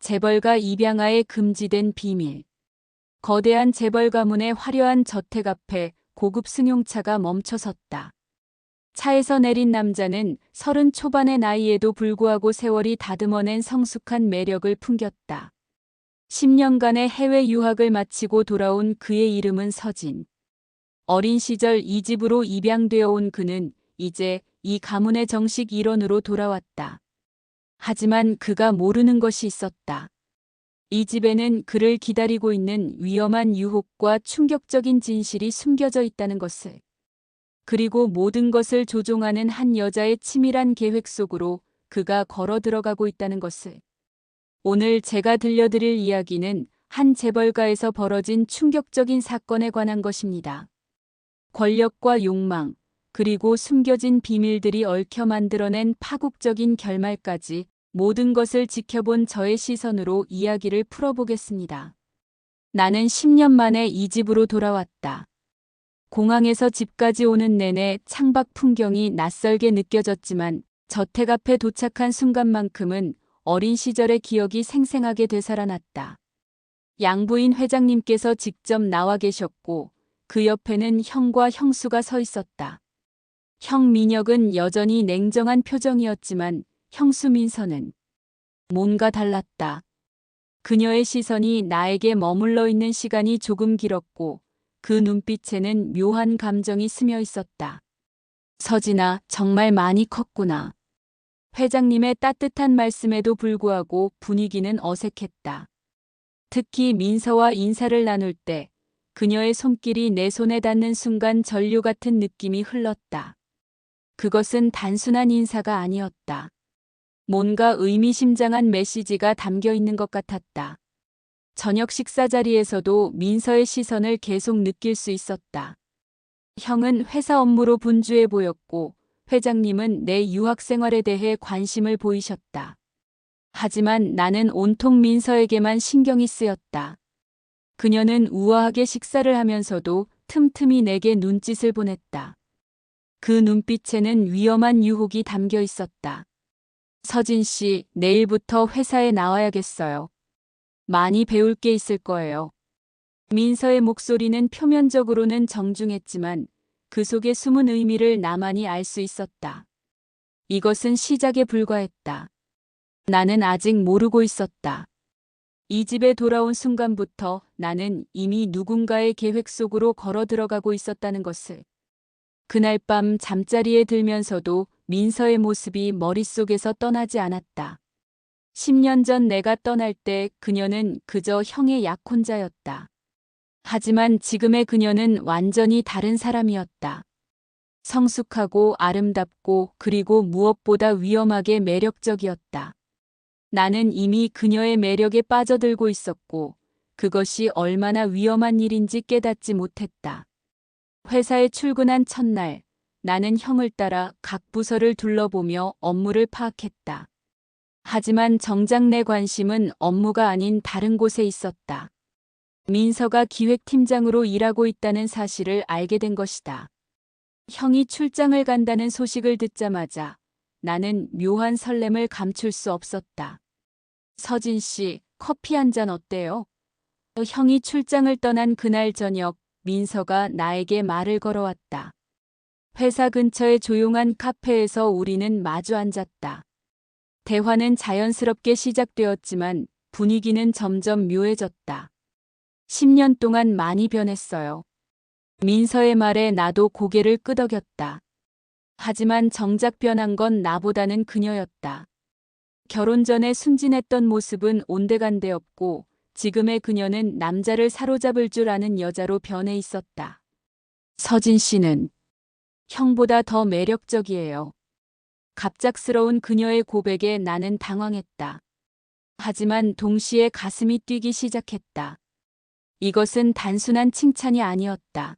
재벌가 입양아의 금지된 비밀. 거대한 재벌 가문의 화려한 저택 앞에 고급 승용차가 멈춰섰다. 차에서 내린 남자는 30 초반의 나이에도 불구하고 세월이 다듬어낸 성숙한 매력을 풍겼다. 10년간의 해외 유학을 마치고 돌아온 그의 이름은 서진. 어린 시절 이 집으로 입양되어 온 그는 이제 이 가문의 정식 일원으로 돌아왔다. 하지만 그가 모르는 것이 있었다. 이 집에는 그를 기다리고 있는 위험한 유혹과 충격적인 진실이 숨겨져 있다는 것을. 그리고 모든 것을 조종하는 한 여자의 치밀한 계획 속으로 그가 걸어 들어가고 있다는 것을. 오늘 제가 들려드릴 이야기는 한 재벌가에서 벌어진 충격적인 사건에 관한 것입니다. 권력과 욕망, 그리고 숨겨진 비밀들이 얽혀 만들어낸 파국적인 결말까지 모든 것을 지켜본 저의 시선으로 이야기를 풀어보겠습니다. 나는 10년 만에 이 집으로 돌아왔다. 공항에서 집까지 오는 내내 창밖 풍경이 낯설게 느껴졌지만 저택 앞에 도착한 순간만큼은 어린 시절의 기억이 생생하게 되살아났다. 양부인 회장님께서 직접 나와 계셨고 그 옆에는 형과 형수가 서 있었다. 형 민혁은 여전히 냉정한 표정이었지만 형수 민서는 뭔가 달랐다. 그녀의 시선이 나에게 머물러 있는 시간이 조금 길었고 그 눈빛에는 묘한 감정이 스며 있었다. 서진아, 정말 많이 컸구나. 회장님의 따뜻한 말씀에도 불구하고 분위기는 어색했다. 특히 민서와 인사를 나눌 때 그녀의 손길이 내 손에 닿는 순간 전류 같은 느낌이 흘렀다. 그것은 단순한 인사가 아니었다. 뭔가 의미심장한 메시지가 담겨 있는 것 같았다. 저녁 식사 자리에서도 민서의 시선을 계속 느낄 수 있었다. 형은 회사 업무로 분주해 보였고 회장님은 내 유학 생활에 대해 관심을 보이셨다. 하지만 나는 온통 민서에게만 신경이 쓰였다. 그녀는 우아하게 식사를 하면서도 틈틈이 내게 눈짓을 보냈다. 그 눈빛에는 위험한 유혹이 담겨 있었다. 서진 씨, 내일부터 회사에 나와야겠어요. 많이 배울 게 있을 거예요. 민서의 목소리는 표면적으로는 정중했지만 그 속의 숨은 의미를 나만이 알 수 있었다. 이것은 시작에 불과했다. 나는 아직 모르고 있었다. 이 집에 돌아온 순간부터 나는 이미 누군가의 계획 속으로 걸어 들어가고 있었다는 것을. 그날 밤 잠자리에 들면서도 민서의 모습이 머릿속에서 떠나지 않았다. 10년 전 내가 떠날 때 그녀는 그저 형의 약혼자였다. 하지만 지금의 그녀는 완전히 다른 사람이었다. 성숙하고 아름답고 그리고 무엇보다 위험하게 매력적이었다. 나는 이미 그녀의 매력에 빠져들고 있었고 그것이 얼마나 위험한 일인지 깨닫지 못했다. 회사에 출근한 첫날, 나는 형을 따라 각 부서를 둘러보며 업무를 파악했다. 하지만 정작 내 관심은 업무가 아닌 다른 곳에 있었다. 민서가 기획팀장으로 일하고 있다는 사실을 알게 된 것이다. 형이 출장을 간다는 소식을 듣자마자 나는 묘한 설렘을 감출 수 없었다. 서진 씨, 커피 한 잔 어때요? 형이 출장을 떠난 그날 저녁, 민서가 나에게 말을 걸어왔다. 회사 근처의 조용한 카페에서 우리는 마주 앉았다. 대화는 자연스럽게 시작되었지만 분위기는 점점 묘해졌다. 10년 동안 많이 변했어요. 민서의 말에 나도 고개를 끄덕였다. 하지만 정작 변한 건 나보다는 그녀였다. 결혼 전에 순진했던 모습은 온데간데 없고 지금의 그녀는 남자를 사로잡을 줄 아는 여자로 변해 있었다. 서진 씨는 형보다 더 매력적이에요. 갑작스러운 그녀의 고백에 나는 당황했다. 하지만 동시에 가슴이 뛰기 시작했다. 이것은 단순한 칭찬이 아니었다.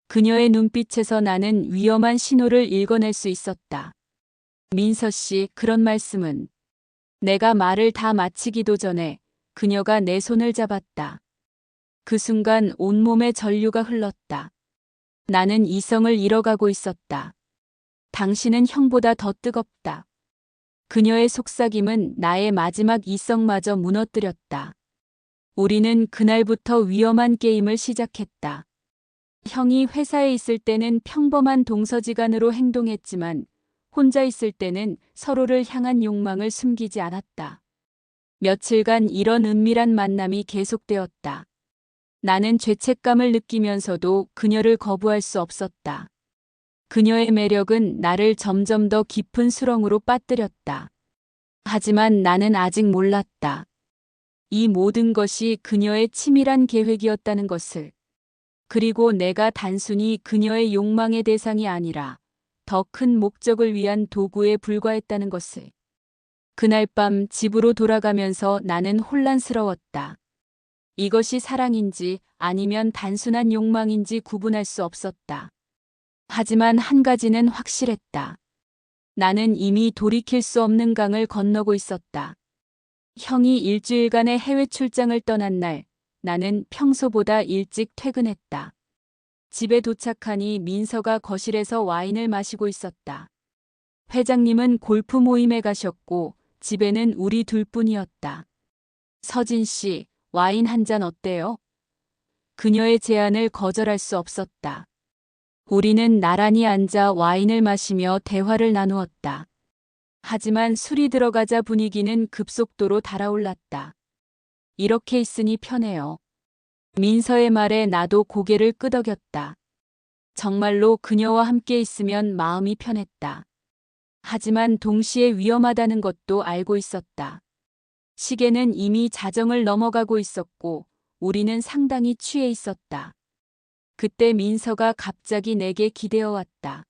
그녀의 눈빛에서 나는 위험한 신호를 읽어낼 수 있었다. 민서 씨, 그런 말씀은. 내가 말을 다 마치기도 전에 그녀가 내 손을 잡았다. 그 순간 온몸에 전류가 흘렀다. 나는 이성을 잃어가고 있었다. 당신은 형보다 더 뜨겁다. 그녀의 속삭임은 나의 마지막 이성마저 무너뜨렸다. 우리는 그날부터 위험한 게임을 시작했다. 형이 회사에 있을 때는 평범한 동서지간으로 행동했지만 혼자 있을 때는 서로를 향한 욕망을 숨기지 않았다. 며칠간 이런 은밀한 만남이 계속되었다. 나는 죄책감을 느끼면서도 그녀를 거부할 수 없었다. 그녀의 매력은 나를 점점 더 깊은 수렁으로 빠뜨렸다. 하지만 나는 아직 몰랐다. 이 모든 것이 그녀의 치밀한 계획이었다는 것을. 그리고 내가 단순히 그녀의 욕망의 대상이 아니라 더 큰 목적을 위한 도구에 불과했다는 것을. 그날 밤 집으로 돌아가면서 나는 혼란스러웠다. 이것이 사랑인지 아니면 단순한 욕망인지 구분할 수 없었다. 하지만 한 가지는 확실했다. 나는 이미 돌이킬 수 없는 강을 건너고 있었다. 형이 일주일간의 해외 출장을 떠난 날, 나는 평소보다 일찍 퇴근했다. 집에 도착하니 민서가 거실에서 와인을 마시고 있었다. 회장님은 골프 모임에 가셨고 집에는 우리 둘뿐이었다. 서진 씨, 와인 한 잔 어때요? 그녀의 제안을 거절할 수 없었다. 우리는 나란히 앉아 와인을 마시며 대화를 나누었다. 하지만 술이 들어가자 분위기는 급속도로 달아올랐다. 이렇게 있으니 편해요. 민서의 말에 나도 고개를 끄덕였다. 정말로 그녀와 함께 있으면 마음이 편했다. 하지만 동시에 위험하다는 것도 알고 있었다. 시계는 이미 자정을 넘어가고 있었고 우리는 상당히 취해 있었다. 그때 민서가 갑자기 내게 기대어 왔다.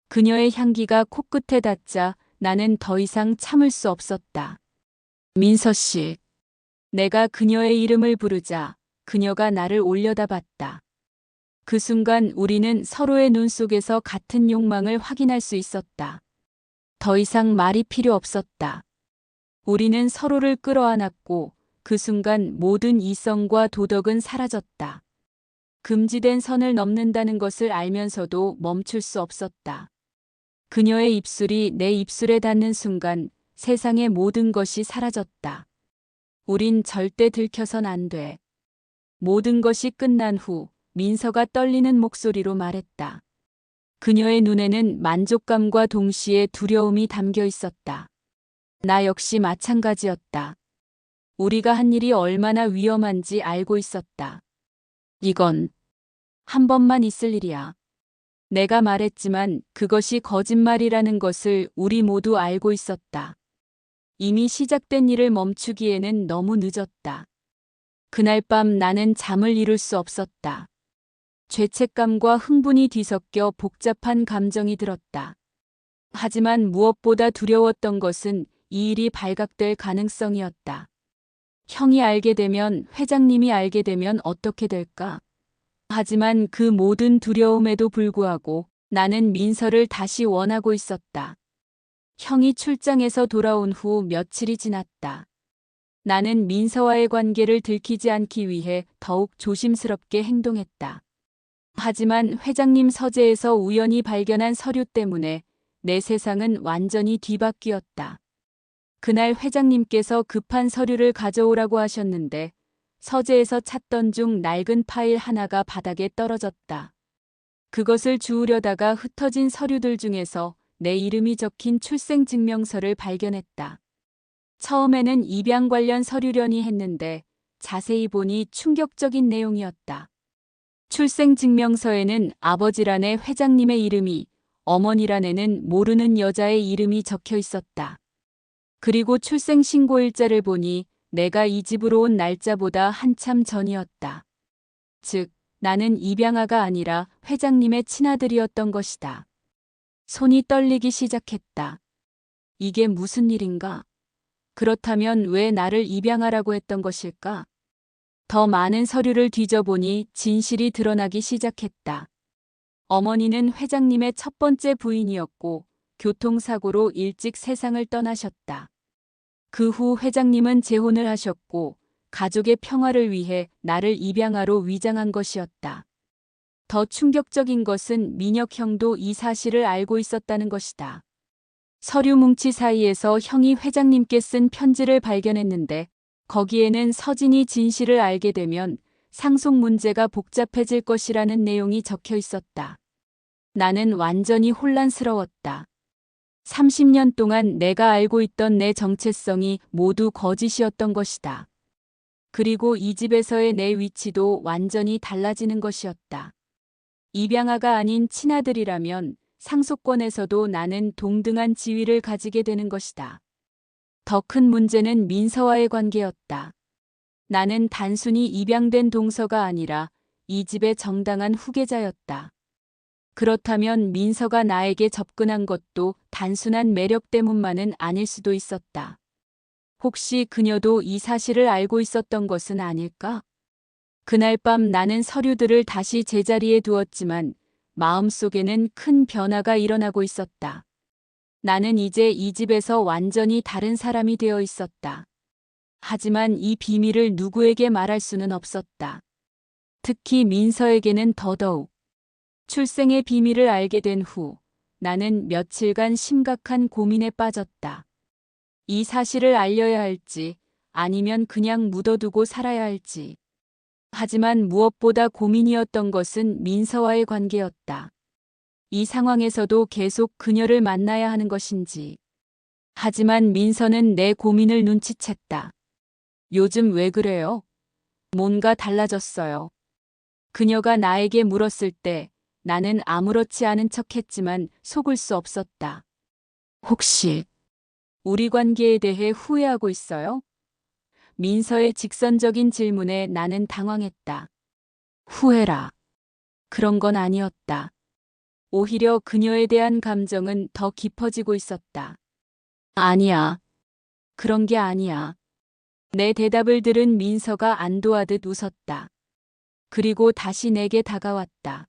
그녀의 향기가 코끝에 닿자 나는 더 이상 참을 수 없었다. 민서 씨. 내가 그녀의 이름을 부르자 그녀가 나를 올려다봤다. 그 순간 우리는 서로의 눈 속에서 같은 욕망을 확인할 수 있었다. 더 이상 말이 필요 없었다. 우리는 서로를 끌어안았고 그 순간 모든 이성과 도덕은 사라졌다. 금지된 선을 넘는다는 것을 알면서도 멈출 수 없었다. 그녀의 입술이 내 입술에 닿는 순간 세상의 모든 것이 사라졌다. 우린 절대 들켜선 안 돼. 모든 것이 끝난 후 민서가 떨리는 목소리로 말했다. 그녀의 눈에는 만족감과 동시에 두려움이 담겨 있었다. 나 역시 마찬가지였다. 우리가 한 일이 얼마나 위험한지 알고 있었다. 이건 한 번만 있을 일이야. 내가 말했지만 그것이 거짓말이라는 것을 우리 모두 알고 있었다. 이미 시작된 일을 멈추기에는 너무 늦었다. 그날 밤 나는 잠을 이룰 수 없었다. 죄책감과 흥분이 뒤섞여 복잡한 감정이 들었다. 하지만 무엇보다 두려웠던 것은 이 일이 발각될 가능성이었다. 형이 알게 되면, 회장님이 알게 되면 어떻게 될까? 하지만 그 모든 두려움에도 불구하고 나는 민서를 다시 원하고 있었다. 형이 출장에서 돌아온 후 며칠이 지났다. 나는 민서와의 관계를 들키지 않기 위해 더욱 조심스럽게 행동했다. 하지만 회장님 서재에서 우연히 발견한 서류 때문에 내 세상은 완전히 뒤바뀌었다. 그날 회장님께서 급한 서류를 가져오라고 하셨는데 서재에서 찾던 중 낡은 파일 하나가 바닥에 떨어졌다. 그것을 주우려다가 흩어진 서류들 중에서 내 이름이 적힌 출생증명서를 발견했다. 처음에는 입양 관련 서류려니 했는데 자세히 보니 충격적인 내용이었다. 출생증명서에는 아버지란에 회장님의 이름이, 어머니란에는 모르는 여자의 이름이 적혀 있었다. 그리고 출생신고일자를 보니 내가 이 집으로 온 날짜보다 한참 전이었다. 즉, 나는 입양아가 아니라 회장님의 친아들이었던 것이다. 손이 떨리기 시작했다. 이게 무슨 일인가? 그렇다면 왜 나를 입양하라고 했던 것일까? 더 많은 서류를 뒤져보니 진실이 드러나기 시작했다. 어머니는 회장님의 첫 번째 부인이었고 교통사고로 일찍 세상을 떠나셨다. 그 후 회장님은 재혼을 하셨고 가족의 평화를 위해 나를 입양아로 위장한 것이었다. 더 충격적인 것은 민혁 형도 이 사실을 알고 있었다는 것이다. 서류 뭉치 사이에서 형이 회장님께 쓴 편지를 발견했는데 거기에는 서진이 진실을 알게 되면 상속 문제가 복잡해질 것이라는 내용이 적혀 있었다. 나는 완전히 혼란스러웠다. 30년 동안 내가 알고 있던 내 정체성이 모두 거짓이었던 것이다. 그리고 이 집에서의 내 위치도 완전히 달라지는 것이었다. 입양아가 아닌 친아들이라면 상속권에서도 나는 동등한 지위를 가지게 되는 것이다. 더 큰 문제는 민서와의 관계였다. 나는 단순히 입양된 동서가 아니라 이 집의 정당한 후계자였다. 그렇다면 민서가 나에게 접근한 것도 단순한 매력 때문만은 아닐 수도 있었다. 혹시 그녀도 이 사실을 알고 있었던 것은 아닐까? 그날 밤 나는 서류들을 다시 제자리에 두었지만 마음속에는 큰 변화가 일어나고 있었다. 나는 이제 이 집에서 완전히 다른 사람이 되어 있었다. 하지만 이 비밀을 누구에게 말할 수는 없었다. 특히 민서에게는 더더욱. 출생의 비밀을 알게 된 후 나는 며칠간 심각한 고민에 빠졌다. 이 사실을 알려야 할지 아니면 그냥 묻어두고 살아야 할지. 하지만 무엇보다 고민이었던 것은 민서와의 관계였다. 이 상황에서도 계속 그녀를 만나야 하는 것인지. 하지만 민서는 내 고민을 눈치챘다. 요즘 왜 그래요? 뭔가 달라졌어요. 그녀가 나에게 물었을 때 나는 아무렇지 않은 척했지만 속을 수 없었다. 혹시 우리 관계에 대해 후회하고 있어요? 민서의 직선적인 질문에 나는 당황했다. 후회라. 그런 건 아니었다. 오히려 그녀에 대한 감정은 더 깊어지고 있었다. 아니야. 그런 게 아니야. 내 대답을 들은 민서가 안도하듯 웃었다. 그리고 다시 내게 다가왔다.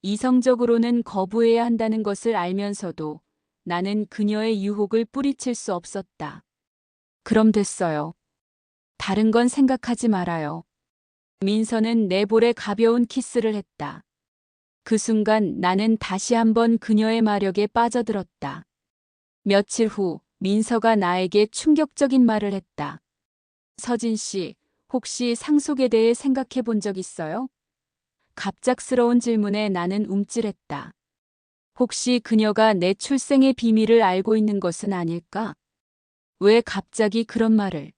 이성적으로는 거부해야 한다는 것을 알면서도 나는 그녀의 유혹을 뿌리칠 수 없었다. 그럼 됐어요. 다른 건 생각하지 말아요. 민서는 내 볼에 가벼운 키스를 했다. 그 순간 나는 다시 한번 그녀의 마력에 빠져들었다. 며칠 후 민서가 나에게 충격적인 말을 했다. 서진 씨, 혹시 상속에 대해 생각해 본 적 있어요? 갑작스러운 질문에 나는 움찔했다. 혹시 그녀가 내 출생의 비밀을 알고 있는 것은 아닐까? 왜 갑자기 그런 말을?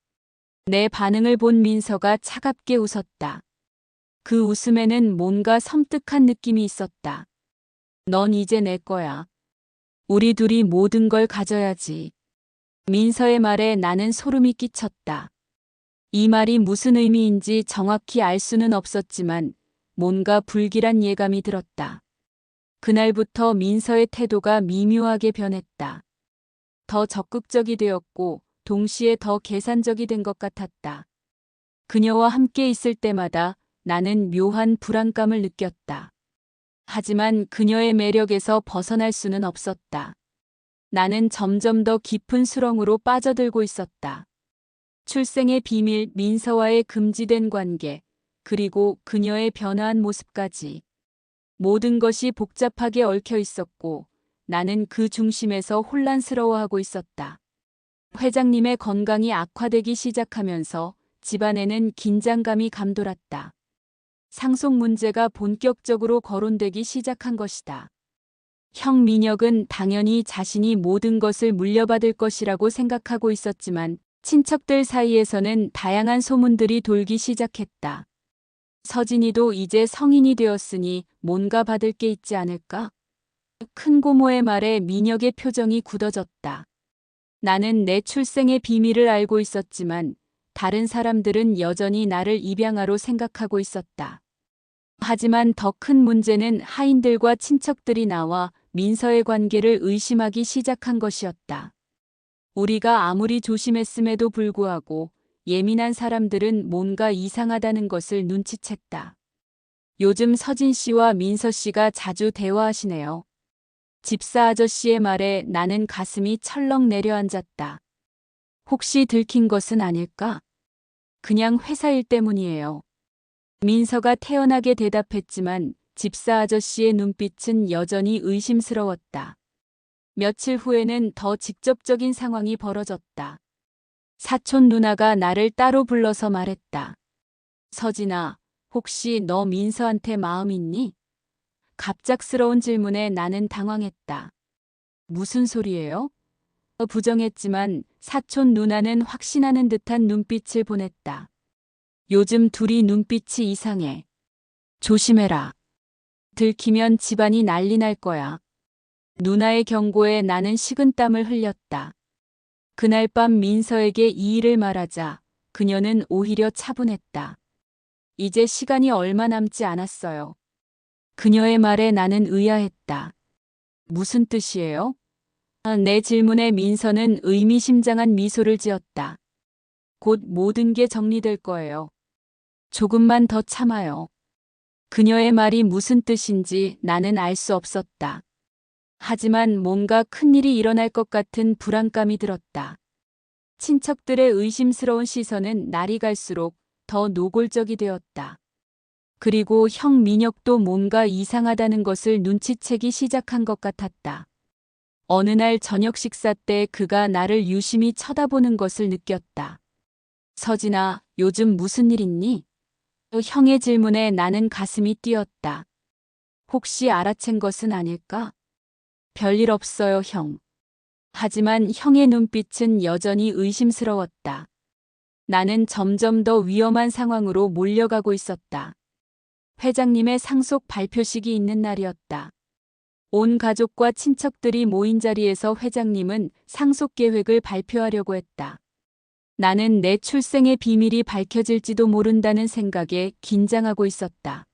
내 반응을 본 민서가 차갑게 웃었다. 그 웃음에는 뭔가 섬뜩한 느낌이 있었다. 넌 이제 내 거야. 우리 둘이 모든 걸 가져야지. 민서의 말에 나는 소름이 끼쳤다. 이 말이 무슨 의미인지 정확히 알 수는 없었지만 뭔가 불길한 예감이 들었다. 그날부터 민서의 태도가 미묘하게 변했다. 더 적극적이 되었고 동시에 더 계산적이 된 것 같았다. 그녀와 함께 있을 때마다 나는 묘한 불안감을 느꼈다. 하지만 그녀의 매력에서 벗어날 수는 없었다. 나는 점점 더 깊은 수렁으로 빠져들고 있었다. 출생의 비밀, 민서와의 금지된 관계, 그리고 그녀의 변화한 모습까지. 모든 것이 복잡하게 얽혀 있었고 나는 그 중심에서 혼란스러워하고 있었다. 회장님의 건강이 악화되기 시작하면서 집안에는 긴장감이 감돌았다. 상속 문제가 본격적으로 거론되기 시작한 것이다. 형 민혁은 당연히 자신이 모든 것을 물려받을 것이라고 생각하고 있었지만 친척들 사이에서는 다양한 소문들이 돌기 시작했다. 서진이도 이제 성인이 되었으니 뭔가 받을 게 있지 않을까? 큰 고모의 말에 민혁의 표정이 굳어졌다. 나는 내 출생의 비밀을 알고 있었지만 다른 사람들은 여전히 나를 입양아로 생각하고 있었다. 하지만 더 큰 문제는 하인들과 친척들이 나와 민서의 관계를 의심하기 시작한 것이었다. 우리가 아무리 조심했음에도 불구하고 예민한 사람들은 뭔가 이상하다는 것을 눈치챘다. 요즘 서진 씨와 민서 씨가 자주 대화하시네요. 집사 아저씨의 말에 나는 가슴이 철렁 내려앉았다. 혹시 들킨 것은 아닐까? 그냥 회사 일 때문이에요. 민서가 태연하게 대답했지만 집사 아저씨의 눈빛은 여전히 의심스러웠다. 며칠 후에는 더 직접적인 상황이 벌어졌다. 사촌 누나가 나를 따로 불러서 말했다. 서진아, 혹시 너 민서한테 마음 있니? 갑작스러운 질문에 나는 당황했다. 무슨 소리예요? 부정했지만 사촌 누나는 확신하는 듯한 눈빛을 보냈다. 요즘 둘이 눈빛이 이상해. 조심해라. 들키면 집안이 난리 날 거야. 누나의 경고에 나는 식은땀을 흘렸다. 그날 밤 민서에게 이 일을 말하자 그녀는 오히려 차분했다. 이제 시간이 얼마 남지 않았어요. 그녀의 말에 나는 의아했다. 무슨 뜻이에요? 내 질문에 민서는 의미심장한 미소를 지었다. 곧 모든 게 정리될 거예요. 조금만 더 참아요. 그녀의 말이 무슨 뜻인지 나는 알 수 없었다. 하지만 뭔가 큰일이 일어날 것 같은 불안감이 들었다. 친척들의 의심스러운 시선은 날이 갈수록 더 노골적이 되었다. 그리고 형 민혁도 뭔가 이상하다는 것을 눈치채기 시작한 것 같았다. 어느 날 저녁 식사 때 그가 나를 유심히 쳐다보는 것을 느꼈다. 서진아, 요즘 무슨 일 있니? 형의 질문에 나는 가슴이 뛰었다. 혹시 알아챈 것은 아닐까? 별일 없어요, 형. 하지만 형의 눈빛은 여전히 의심스러웠다. 나는 점점 더 위험한 상황으로 몰려가고 있었다. 회장님의 상속 발표식이 있는 날이었다. 온 가족과 친척들이 모인 자리에서 회장님은 상속 계획을 발표하려고 했다. 나는 내 출생의 비밀이 밝혀질지도 모른다는 생각에 긴장하고 있었다.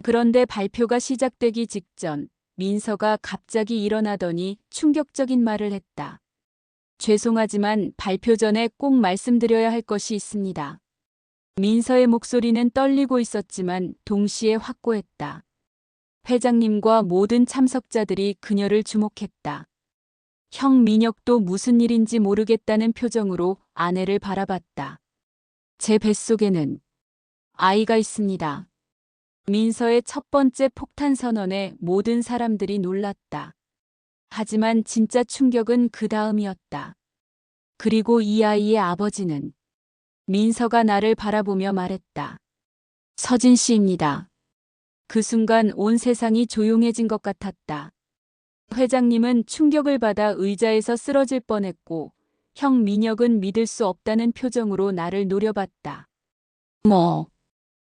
그런데 발표가 시작되기 직전 민서가 갑자기 일어나더니 충격적인 말을 했다. 죄송하지만 발표 전에 꼭 말씀드려야 할 것이 있습니다. 민서의 목소리는 떨리고 있었지만 동시에 확고했다. 회장님과 모든 참석자들이 그녀를 주목했다. 형 민혁도 무슨 일인지 모르겠다는 표정으로 아내를 바라봤다. 제 뱃속에는 아이가 있습니다. 민서의 첫 번째 폭탄 선언에 모든 사람들이 놀랐다. 하지만 진짜 충격은 그 다음이었다. 그리고 이 아이의 아버지는 민서가 나를 바라보며 말했다. 서진 씨입니다. 그 순간 온 세상이 조용해진 것 같았다. 회장님은 충격을 받아 의자에서 쓰러질 뻔했고 형 민혁은 믿을 수 없다는 표정으로 나를 노려봤다.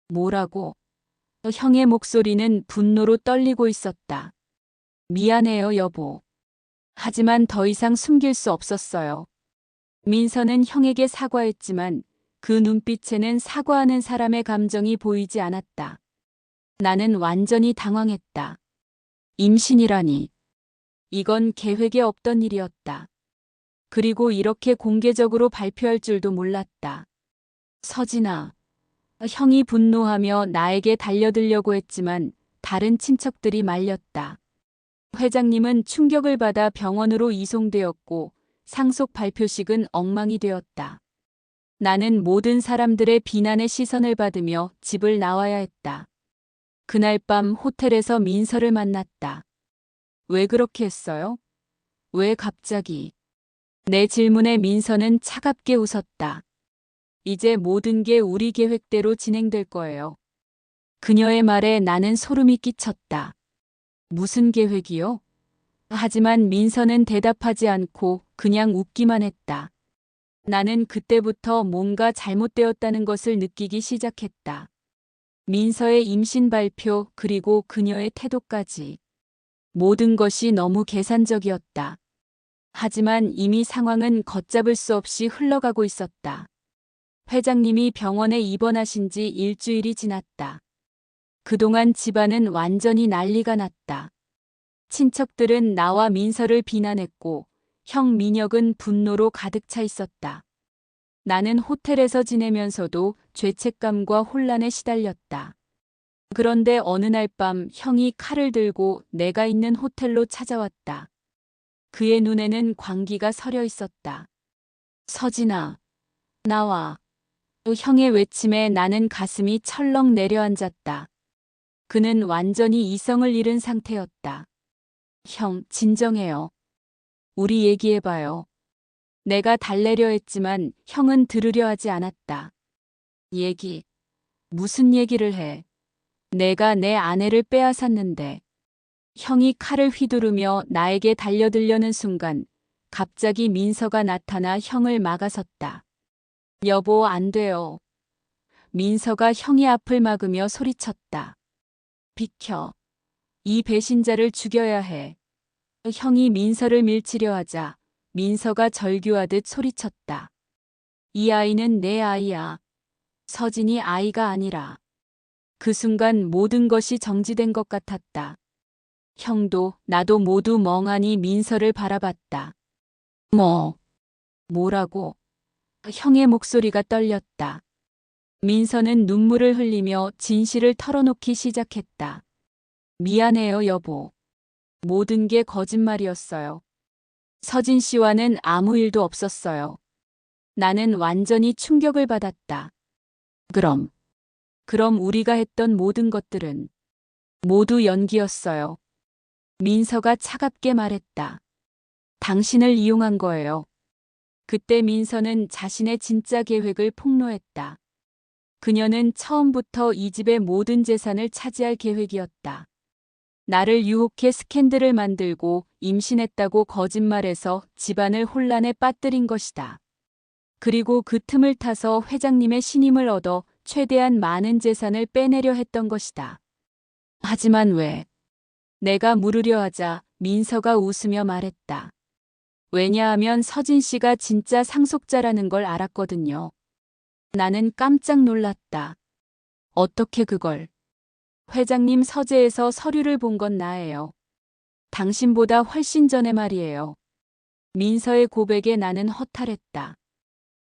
뭐라고? 형의 목소리는 분노로 떨리고 있었다. 미안해요, 여보. 하지만 더 이상 숨길 수 없었어요. 민서는 형에게 사과했지만 그 눈빛에는 사과하는 사람의 감정이 보이지 않았다. 나는 완전히 당황했다. 임신이라니. 이건 계획에 없던 일이었다. 그리고 이렇게 공개적으로 발표할 줄도 몰랐다. 서진아. 형이 분노하며 나에게 달려들려고 했지만 다른 친척들이 말렸다. 회장님은 충격을 받아 병원으로 이송되었고 상속 발표식은 엉망이 되었다. 나는 모든 사람들의 비난의 시선을 받으며 집을 나와야 했다. 그날 밤 호텔에서 민서를 만났다. 왜 그렇게 했어요? 왜 갑자기? 내 질문에 민서는 차갑게 웃었다. 이제 모든 게 우리 계획대로 진행될 거예요. 그녀의 말에 나는 소름이 끼쳤다. 무슨 계획이요? 하지만 민서는 대답하지 않고 그냥 웃기만 했다. 나는 그때부터 뭔가 잘못되었다는 것을 느끼기 시작했다. 민서의 임신 발표 그리고 그녀의 태도까지. 모든 것이 너무 계산적이었다. 하지만 이미 상황은 걷잡을 수 없이 흘러가고 있었다. 회장님이 병원에 입원하신 지 일주일이 지났다. 그동안 집안은 완전히 난리가 났다. 친척들은 나와 민서를 비난했고 형 민혁은 분노로 가득 차 있었다. 나는 호텔에서 지내면서도 죄책감과 혼란에 시달렸다. 그런데 어느 날 밤 형이 칼을 들고 내가 있는 호텔로 찾아왔다. 그의 눈에는 광기가 서려 있었다. 서진아, 나와. 형의 외침에 나는 가슴이 철렁 내려앉았다. 그는 완전히 이성을 잃은 상태였다. 형, 진정해요. 우리 얘기해봐요. 내가 달래려 했지만 형은 들으려 하지 않았다. 얘기. 무슨 얘기를 해? 내가 내 아내를 빼앗았는데. 형이 칼을 휘두르며 나에게 달려들려는 순간 갑자기 민서가 나타나 형을 막아섰다. 여보, 안 돼요. 민서가 형의 앞을 막으며 소리쳤다. 비켜. 이 배신자를 죽여야 해. 형이 민서를 밀치려 하자 민서가 절규하듯 소리쳤다. 이 아이는 내 아이야. 서진이 아이가 아니라. 그 순간 모든 것이 정지된 것 같았다. 형도 나도 모두 멍하니 민서를 바라봤다. 뭐라고? 형의 목소리가 떨렸다. 민서는 눈물을 흘리며 진실을 털어놓기 시작했다. 미안해요, 여보. 모든 게 거짓말이었어요. 서진 씨와는 아무 일도 없었어요. 나는 완전히 충격을 받았다. 그럼 우리가 했던 모든 것들은 모두 연기였어요. 민서가 차갑게 말했다. 당신을 이용한 거예요. 그때 민서는 자신의 진짜 계획을 폭로했다. 그녀는 처음부터 이 집의 모든 재산을 차지할 계획이었다. 나를 유혹해 스캔들을 만들고 임신했다고 거짓말해서 집안을 혼란에 빠뜨린 것이다. 그리고 그 틈을 타서 회장님의 신임을 얻어 최대한 많은 재산을 빼내려 했던 것이다. 하지만 왜? 내가 물으려 하자 민서가 웃으며 말했다. 왜냐하면 서진 씨가 진짜 상속자라는 걸 알았거든요. 나는 깜짝 놀랐다. 어떻게 그걸? 회장님 서재에서 서류를 본 건 나예요. 당신보다 훨씬 전에 말이에요. 민서의 고백에 나는 허탈했다.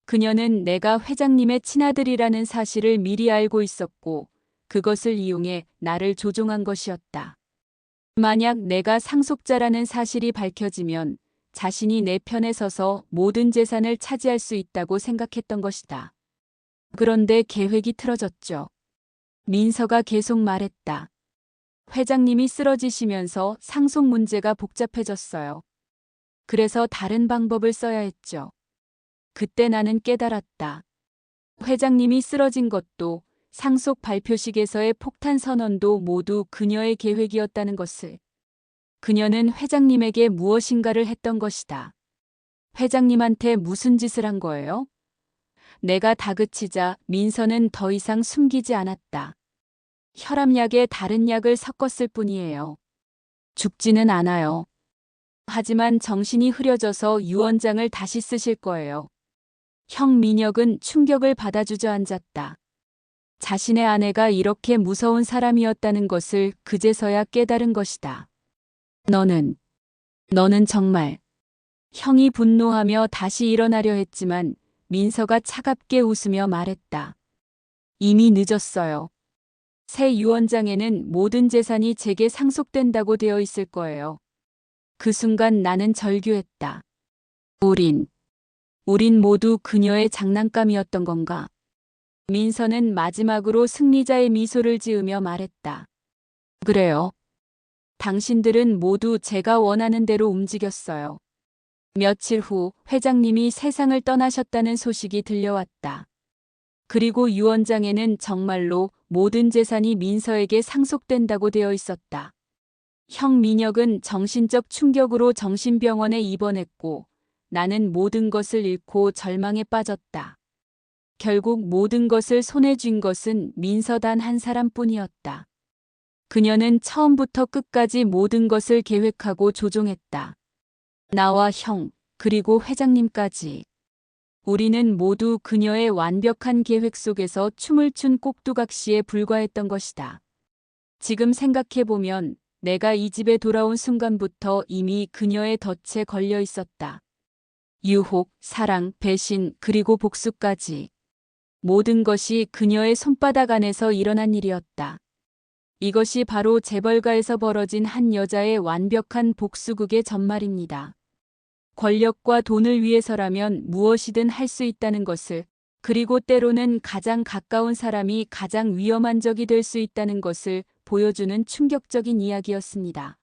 그녀는 내가 회장님의 친아들이라는 사실을 미리 알고 있었고 그것을 이용해 나를 조종한 것이었다. 만약 내가 상속자라는 사실이 밝혀지면 자신이 내 편에 서서 모든 재산을 차지할 수 있다고 생각했던 것이다. 그런데 계획이 틀어졌죠. 민서가 계속 말했다. 회장님이 쓰러지시면서 상속 문제가 복잡해졌어요. 그래서 다른 방법을 써야 했죠. 그때 나는 깨달았다. 회장님이 쓰러진 것도 상속 발표식에서의 폭탄 선언도 모두 그녀의 계획이었다는 것을. 그녀는 회장님에게 무엇인가를 했던 것이다. 회장님한테 무슨 짓을 한 거예요? 내가 다그치자 민서는 더 이상 숨기지 않았다. 혈압약에 다른 약을 섞었을 뿐이에요. 죽지는 않아요. 하지만 정신이 흐려져서 유언장을 다시 쓰실 거예요. 형 민혁은 충격을 받아 주저앉았다. 자신의 아내가 이렇게 무서운 사람이었다는 것을 그제서야 깨달은 것이다. 너는 정말. 형이 분노하며 다시 일어나려 했지만 민서가 차갑게 웃으며 말했다. 이미 늦었어요. 새 유언장에는 모든 재산이 제게 상속된다고 되어 있을 거예요. 그 순간 나는 절규했다. 우린 모두 그녀의 장난감이었던 건가? 민서는 마지막으로 승리자의 미소를 지으며 말했다. 그래요. 당신들은 모두 제가 원하는 대로 움직였어요. 며칠 후 회장님이 세상을 떠나셨다는 소식이 들려왔다. 그리고 유언장에는 정말로 모든 재산이 민서에게 상속된다고 되어 있었다. 형 민혁은 정신적 충격으로 정신병원에 입원했고 나는 모든 것을 잃고 절망에 빠졌다. 결국 모든 것을 손에 쥔 것은 민서 단 한 사람뿐이었다. 그녀는 처음부터 끝까지 모든 것을 계획하고 조종했다. 나와 형, 그리고 회장님까지. 우리는 모두 그녀의 완벽한 계획 속에서 춤을 춘 꼭두각시에 불과했던 것이다. 지금 생각해보면 내가 이 집에 돌아온 순간부터 이미 그녀의 덫에 걸려 있었다. 유혹, 사랑, 배신, 그리고 복수까지. 모든 것이 그녀의 손바닥 안에서 일어난 일이었다. 이것이 바로 재벌가에서 벌어진 한 여자의 완벽한 복수극의 전말입니다. 권력과 돈을 위해서라면 무엇이든 할 수 있다는 것을, 그리고 때로는 가장 가까운 사람이 가장 위험한 적이 될 수 있다는 것을 보여주는 충격적인 이야기였습니다.